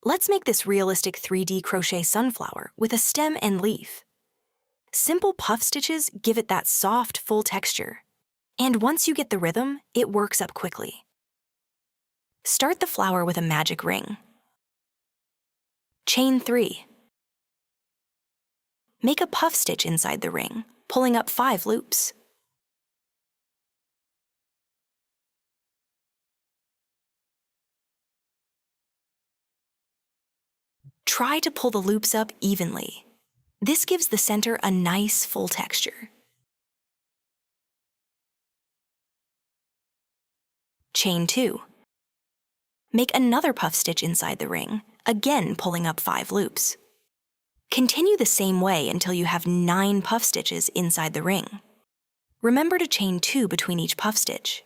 Let's make this realistic 3D crochet sunflower with a stem and leaf. Simple puff stitches give it that soft, full texture. And once you get the rhythm, it works up quickly. Start the flower with a magic ring. Chain 3. Make a puff stitch inside the ring, pulling up 5 loops. Try to pull the loops up evenly. This gives the center a nice, full texture. Chain 2. Make another puff stitch inside the ring, again pulling up 5 loops. Continue the same way until you have 9 puff stitches inside the ring. Remember to chain 2 between each puff stitch.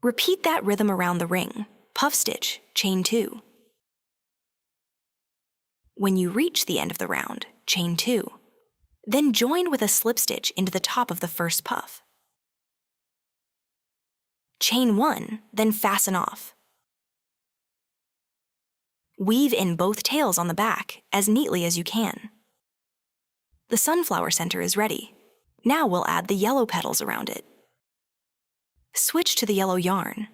Repeat that rhythm around the ring, puff stitch, chain 2. When you reach the end of the round, chain 2. Then join with a slip stitch into the top of the first puff. Chain 1, then fasten off. Weave in both tails on the back as neatly as you can. The sunflower center is ready. Now we'll add the yellow petals around it. Switch to the yellow yarn.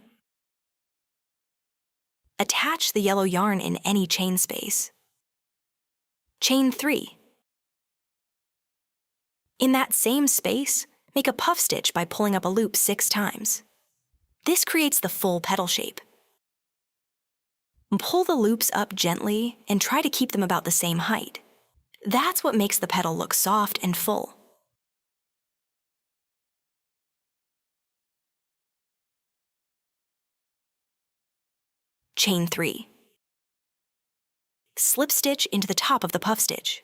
Attach the yellow yarn in any chain space. Chain 3. In that same space, make a puff stitch by pulling up a loop 6 times. This creates the full petal shape. Pull the loops up gently and try to keep them about the same height. That's what makes the petal look soft and full. Chain 3. Slip stitch into the top of the puff stitch.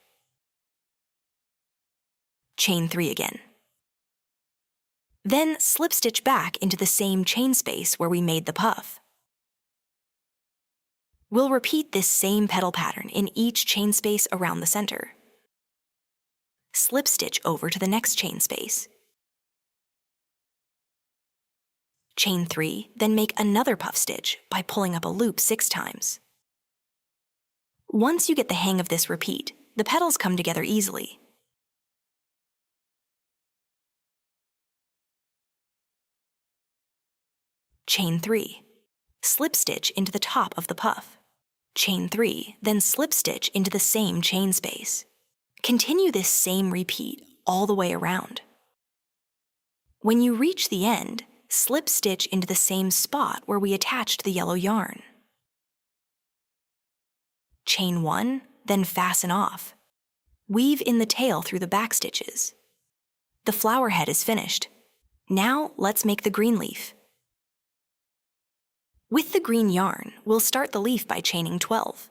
Chain 3 again. Then slip stitch back into the same chain space where we made the puff. We'll repeat this same petal pattern in each chain space around the center. Slip stitch over to the next chain space. Chain 3, then make another puff stitch by pulling up a loop 6 times. Once you get the hang of this repeat, the petals come together easily. Chain 3. Slip stitch into the top of the puff. Chain 3, then slip stitch into the same chain space. Continue this same repeat all the way around. When you reach the end, slip stitch into the same spot where we attached the yellow yarn. Chain 1, then fasten off. Weave in the tail through the back stitches. The flower head is finished. Now let's make the green leaf. With the green yarn, we'll start the leaf by chaining 12.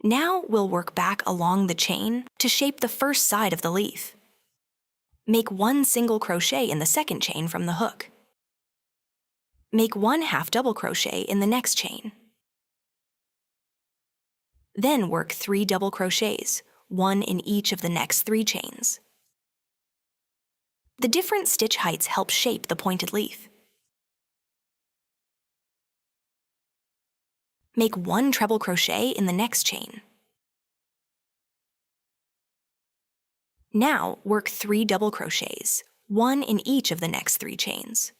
Now we'll work back along the chain to shape the first side of the leaf. Make 1 single crochet in the second chain from the hook. Make 1 half double crochet in the next chain. Then work 3 double crochets, 1 in each of the next 3 chains. The different stitch heights help shape the pointed leaf. Make 1 treble crochet in the next chain. Now work 3 double crochets, 1 in each of the next 3 chains.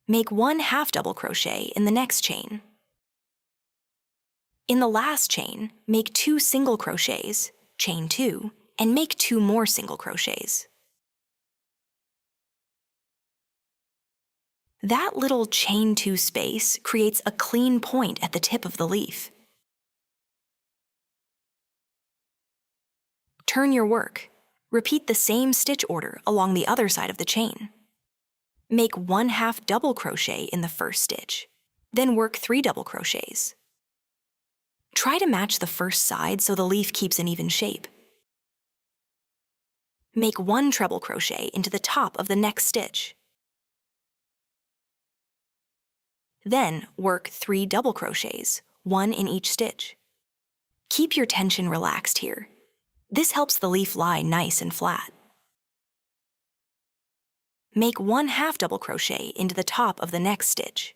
Make 1 half double crochet in the next chain. In the last chain, make 2 single crochets, chain 2, and make 2 more single crochets. That little chain 2 space creates a clean point at the tip of the leaf. Turn your work. Repeat the same stitch order along the other side of the chain. Make 1 half double crochet in the first stitch, then work 3 double crochets. Try to match the first side so the leaf keeps an even shape. Make 1 treble crochet into the top of the next stitch. Then work 3 double crochets, one in each stitch. Keep your tension relaxed here. This helps the leaf lie nice and flat. Make 1/2 double crochet into the top of the next stitch.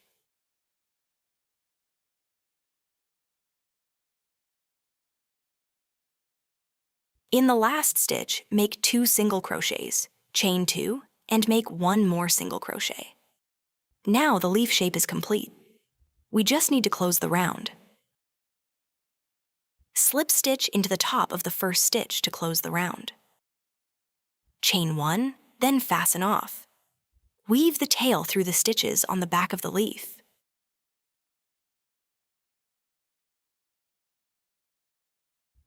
In the last stitch, make 2 single crochets, chain 2, and make 1 more single crochet. Now the leaf shape is complete. We just need to close the round. Slip stitch into the top of the first stitch to close the round. Chain 1, then fasten off. Weave the tail through the stitches on the back of the leaf.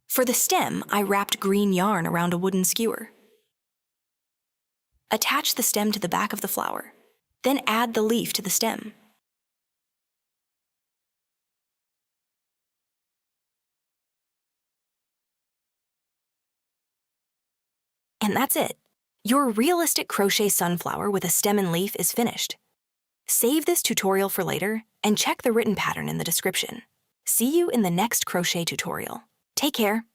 For the stem, I wrapped green yarn around a wooden skewer. Attach the stem to the back of the flower, then add the leaf to the stem. And that's it. Your realistic crochet sunflower with a stem and leaf is finished. Save this tutorial for later and check the written pattern in the description. See you in the next crochet tutorial. Take care.